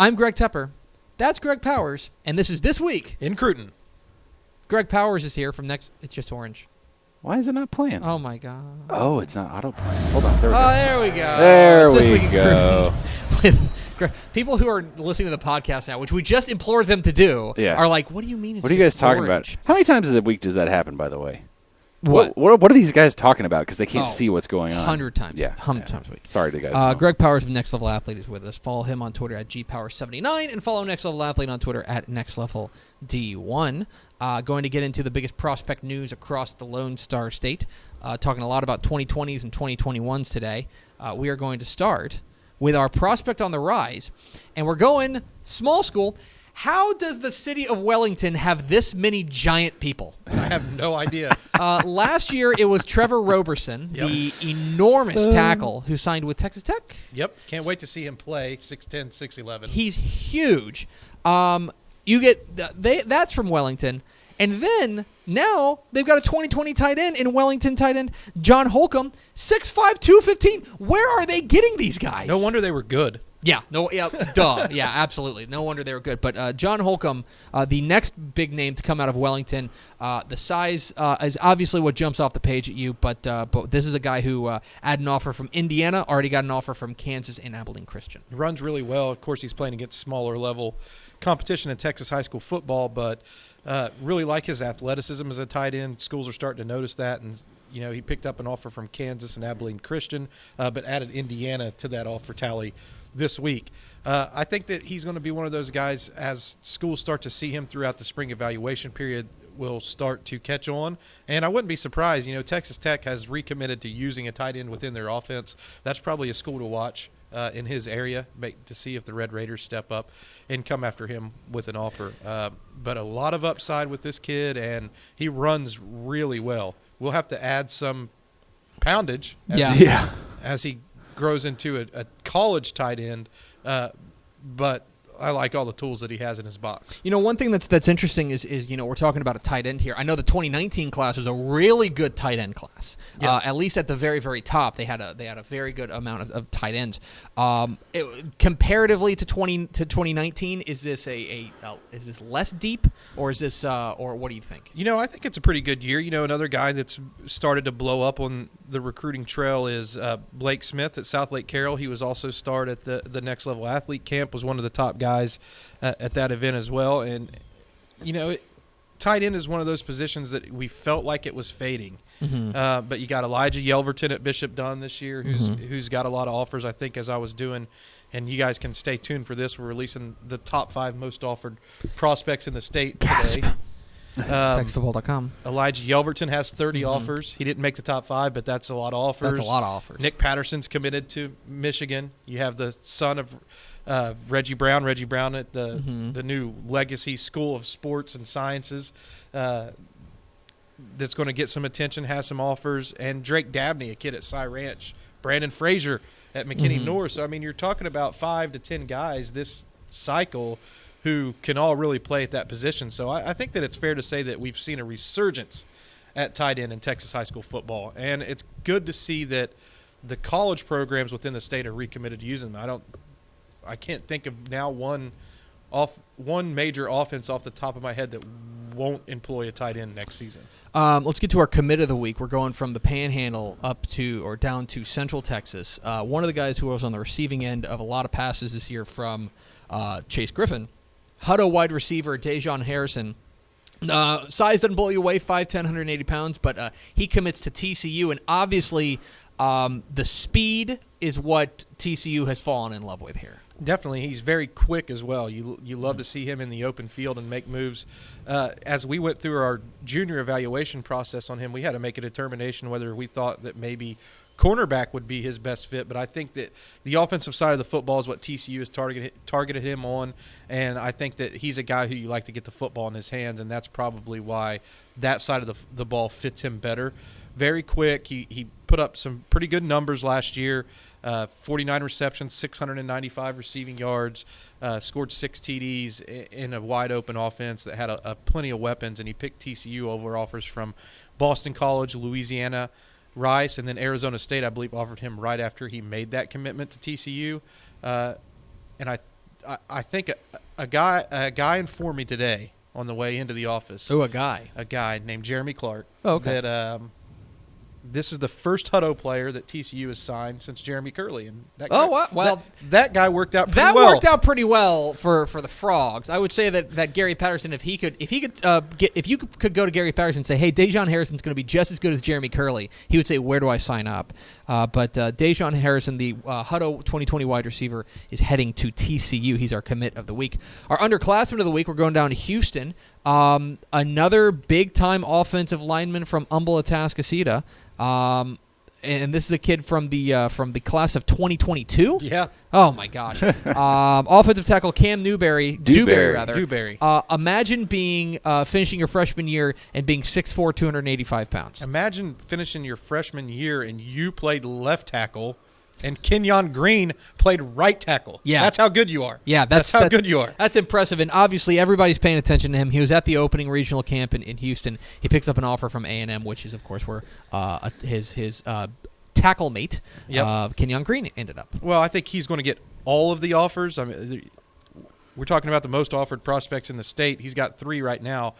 I'm Greg Tepper. That's Greg Powers, and this is This Week in Cruton. Greg Powers is here from Next. It's just orange. Why is it not playing? Oh my God. Oh, it's not autoplay. Hold on. There we go. There It's This we Week in go. Cruton with Greg. People who are listening to the podcast now, which we just implored them to do, are like, "What do you mean? It's what are you guys just talking orange? about? How many times a week does that happen? By the way, What? What are these guys talking about? Because they can't see what's going on. 100 times. Yeah. 100 times a week. Sorry to guys. Greg Powers of Next Level Athlete is with us. Follow him on Twitter at gpower79 and follow Next Level Athlete on Twitter at nextlevelD1. Going to get into the biggest prospect news across the Lone Star State. Talking a lot about 2020s and 2021s today. We are going to start with our prospect on the rise, and we're going small school. How does the city of Wellington have this many giant people? I have no idea. Last year, it was Trevor Roberson, the enormous tackle who signed with Texas Tech. Yep. Can't wait to see him play 6'10", 6'11". He's huge. You get that's from Wellington. And then now they've got a 2020 tight end in Wellington tight end, John Holcomb, 6'5", 215. Where are they getting these guys? No wonder they were good. Yeah, duh. Yeah, absolutely. No wonder they were good. But John Holcomb, the next big name to come out of Wellington, the size is obviously what jumps off the page at you. But this is a guy who had an offer from Indiana, already got an offer from Kansas and Abilene Christian. He runs really well. Of course, he's playing against smaller level competition in Texas high school football, but really like his athleticism as a tight end. Schools are starting to notice that, and he picked up an offer from Kansas and Abilene Christian, but added Indiana to that offer tally this week. I think that he's going to be one of those guys as schools start to see him throughout the spring evaluation period will start to catch on. And I wouldn't be surprised. Texas Tech has recommitted to using a tight end within their offense. That's probably a school to watch in his area to see if the Red Raiders step up and come after him with an offer. But a lot of upside with this kid, and he runs really well. We'll have to add some poundage as he grows into a college tight end, but I like all the tools that he has in his box. One thing that's interesting is we're talking about a tight end here. I know the 2019 class was a really good tight end class. Yeah. At least at the very, very top, they had a very good amount of tight ends. Comparatively to 2019, is this is this less deep, or is this or what do you think? I think it's a pretty good year. Another guy that's started to blow up on the recruiting trail is Blake Smith at South Lake Carroll. He was also starred at the Next Level Athlete Camp, was one of the top guys at that event as well. And tight end is one of those positions that we felt like it was fading. Mm-hmm. But you got Elijah Yelverton at Bishop Dunn this year, who's got a lot of offers. I think as I was doing, and you guys can stay tuned for this, we're releasing the top 5 most offered prospects in the state today. TexasFootball.com. Elijah Yelverton has 30 offers. He didn't make the top 5, but that's a lot of offers. That's a lot of offers. Nick Patterson's committed to Michigan. You have the son of Reggie Brown at the new Legacy School of Sports and Sciences that's going to get some attention, has some offers. And Drake Dabney, a kid at Cy Ranch. Brandon Frazier at McKinney North. So, you're talking about 5 to 10 guys this cycle who can all really play at that position. So I think that it's fair to say that we've seen a resurgence at tight end in Texas high school football. And it's good to see that the college programs within the state are recommitted to using them. I can't think of now one major offense off the top of my head that won't employ a tight end next season. Let's get to our commit of the week. We're going from the Panhandle down to Central Texas. One of the guys who was on the receiving end of a lot of passes this year from Chase Griffin, Hutto wide receiver Dejon Harrison. Size doesn't blow you away, 5'10", 180 pounds, but he commits to TCU, and obviously the speed is what TCU has fallen in love with here. Definitely. He's very quick as well. You love to see him in the open field and make moves. As we went through our junior evaluation process on him, we had to make a determination whether we thought that maybe cornerback would be his best fit, but I think that the offensive side of the football is what TCU has targeted him on, and I think that he's a guy who you like to get the football in his hands, and that's probably why that side of the ball fits him better. Very quick. He put up some pretty good numbers last year. 49 receptions, 695 receiving yards, scored 6 TDs in a wide-open offense that had a plenty of weapons, and he picked TCU over offers from Boston College, Louisiana, Rice, and then Arizona State, I believe, offered him right after he made that commitment to TCU. And I think a guy informed me today on the way into the office. Oh, a guy named Jeremy Clark. Oh, okay. That this is the first Hutto player that TCU has signed since Jeremy Curley, and that guy, well, that guy worked out pretty that well. worked out pretty well for the Frogs. I would say that Gary Patterson, if you could go to Gary Patterson and say, hey, Dejon Harrison's going to be just as good as Jeremy Curley, he would say, where do I sign up? But Dejon Harrison, the Hutto 2020 wide receiver, is heading to TCU. He's our commit of the week. Our underclassman of the week, we're going down to Houston. Another big-time offensive lineman from Humble, Atascocita. And this is a kid from the class of 2022. Yeah. Oh my gosh. Offensive tackle Cam Dewberry. Imagine being finishing your freshman year and being 6'4", 285 pounds. Imagine finishing your freshman year and you played left tackle, and Kenyon Green played right tackle. Yeah. That's how good you are. Yeah, that's how good you are. That's impressive, and obviously everybody's paying attention to him. He was at the opening regional camp in Houston. He picks up an offer from A&M, which is, of course, where his tackle mate, Kenyon Green, ended up. Well, I think he's going to get all of the offers. I mean, we're talking about the most offered prospects in the state. He's got 3 right now.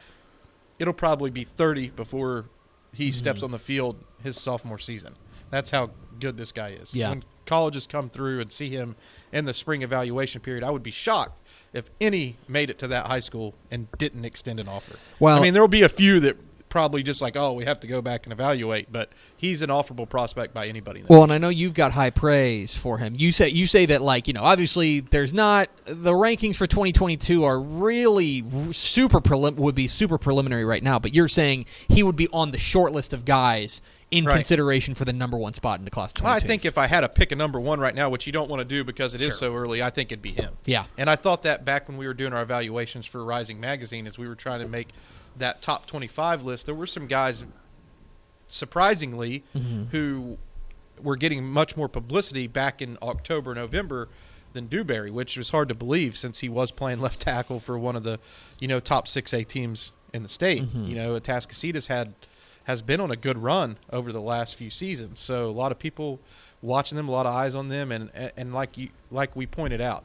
It'll probably be 30 before he steps on the field his sophomore season. That's how good this guy is. Yeah. When colleges come through and see him in the spring evaluation period, I would be shocked if any made it to that high school and didn't extend an offer. Well, I mean, there will be a few that probably just like, oh, we have to go back and evaluate, but he's an offerable prospect by anybody. Well, and I know you've got high praise for him. You say that, like, you know, obviously there's not the rankings for 2022 are really would be super preliminary right now, but you're saying he would be on the short list of guys in consideration for the number 1 spot in the class 22. Well, I think if I had to pick a number 1 right now, which you don't want to do because it is so early, I think it'd be him. Yeah. And I thought that back when we were doing our evaluations for Rising Magazine, as we were trying to make that top 25 list, there were some guys, surprisingly, who were getting much more publicity back in October, November than Dewberry, which was hard to believe since he was playing left tackle for one of the, top 6A teams in the state. Atascocita has been on a good run over the last few seasons. So a lot of people watching them, a lot of eyes on them, and like we pointed out,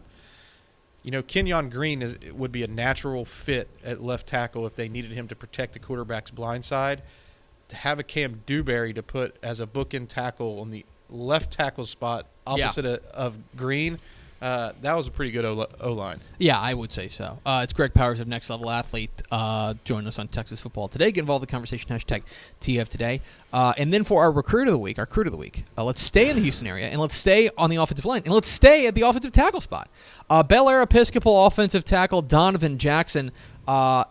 Kenyon Green would be a natural fit at left tackle if they needed him to protect the quarterback's blind side. To have a Cam Dewberry to put as a bookend tackle on the left tackle spot opposite of Green, that was a pretty good O-line. Yeah, I would say so. It's Greg Powers of Next Level Athlete joining us on Texas Football Today. Get involved in the conversation, #TF Today. And then for our recruit of the week, let's stay in the Houston area, and let's stay on the offensive line, and let's stay at the offensive tackle spot. Bel Air Episcopal offensive tackle Donovan Jackson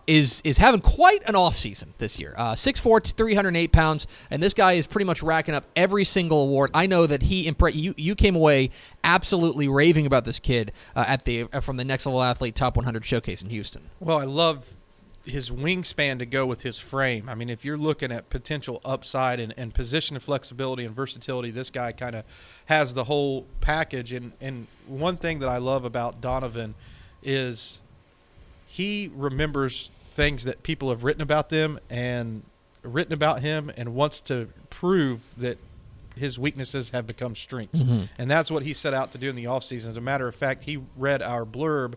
is having quite an offseason this year. 6'4", 308 pounds, and this guy is pretty much racking up every single award. I know that you came away absolutely raving about this kid from the Next Level Athlete Top 100 Showcase in Houston. Well, I love his wingspan to go with his frame. I mean, if you're looking at potential upside and position flexibility and versatility, this guy kind of has the whole package. And one thing that I love about Donovan is he remembers things that people have written about them and written about him and wants to prove that his weaknesses have become strengths. Mm-hmm. And that's what he set out to do in the offseason. As a matter of fact, he read our blurb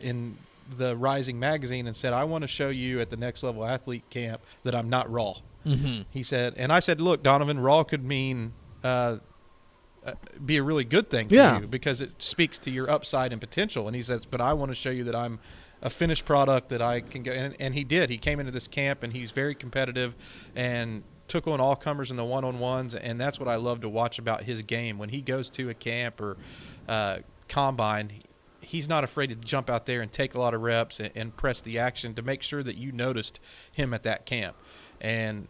in the Rising Magazine and said, I want to show you at the Next Level Athlete Camp that I'm not raw. Mm-hmm. He said, and I said, look, Donovan, raw could mean be a really good thing for you because it speaks to your upside and potential. And he says, but I want to show you that I'm a finished product that I can go. And he did. He came into this camp and he's very competitive and took on all comers in the one-on-ones. And that's what I love to watch about his game. When he goes to a camp or combine, he's not afraid to jump out there and take a lot of reps and press the action to make sure that you noticed him at that camp. And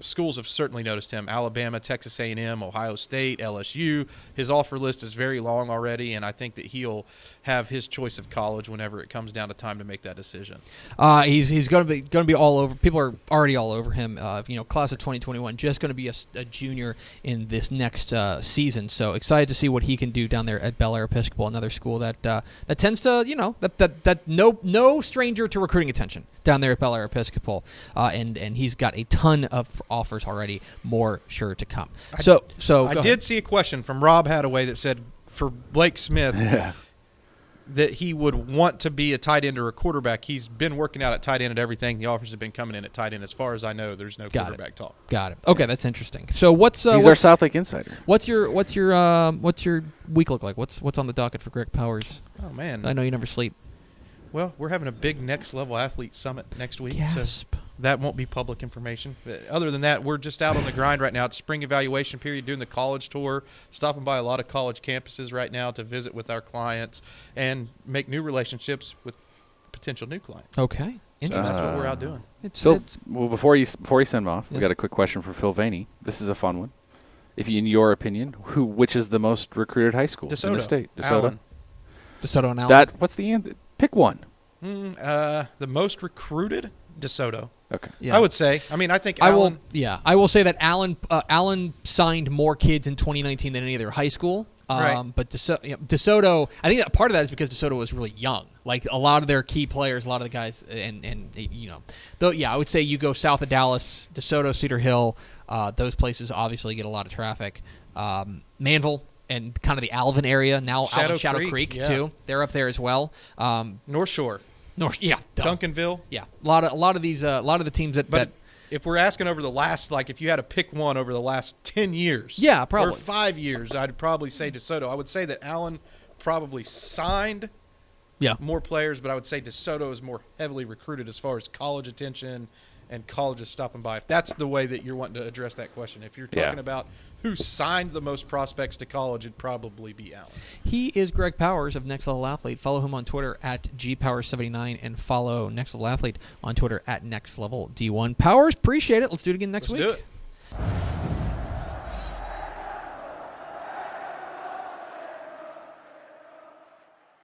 schools have certainly noticed him. Alabama, Texas A&M, Ohio State, LSU. His offer list is very long already, and I think that he'll have his choice of college whenever it comes down to time to make that decision. He's going to be all over. People are already all over him. Class of 2021, just going to be a junior in this next season. So excited to see what he can do down there at Bel Air Episcopal, another school that tends to that no stranger to recruiting attention down there at Bel Air Episcopal, and he's got a ton of offers already, more sure to come. I did see a question from Rob Hadaway that said, for Blake Smith, that he would want to be a tight end or a quarterback. He's been working out at tight end at everything. The offers have been coming in at tight end. As far as I know, there's no quarterback talk. Got it. Okay, that's interesting. So what's He's our South Lake insider. What's your week look like? What's on the docket for Greg Powers? Oh man, I know you never sleep. Well, we're having a big Next Level Athlete Summit next week. Gasp. So that won't be public information. But other than that, we're just out on the grind right now. It's spring evaluation period, doing the college tour, stopping by a lot of college campuses right now to visit with our clients and make new relationships with potential new clients. Okay. So that's what we're out doing. Phil, well, before you send him off, we Yes. got a quick question for Phil Vaney. This is a fun one. If you, in your opinion, which is the most recruited high school in DeSoto. the state? Allen. DeSoto and Allen. What's the answer? Pick one. The most recruited, DeSoto. Okay. Yeah. I would say. I mean, I think I Allen. will. Yeah, I will say that Allen signed more kids in 2019 than any other high school. Right. But DeSoto, I think that part of that is because DeSoto was really young. Like a lot of their key players, a lot of the guys, and though yeah, I would say you go south of Dallas, DeSoto, Cedar Hill, those places obviously get a lot of traffic. Manville and kind of the Alvin area now, Shadow Creek yeah. too. They're up there as well. North Shore. Yeah, Duncanville. Yeah, a lot of these, a lot of the teams that. But if we're asking over the last, like if you had to pick one over the last 10 years. Yeah, probably. Or 5 years, I'd probably say DeSoto. I would say that Allen probably signed more players, but I would say DeSoto is more heavily recruited as far as college attention and colleges stopping by. If that's the way that you're wanting to address that question. If you're talking about who signed the most prospects to college, it'd probably be Allen. He is Greg Powers of Next Level Athlete. Follow him on Twitter at GPowers79 and follow Next Level Athlete on Twitter at NextLevelD1. Powers, appreciate it. Let's do it again next week. Let's do it.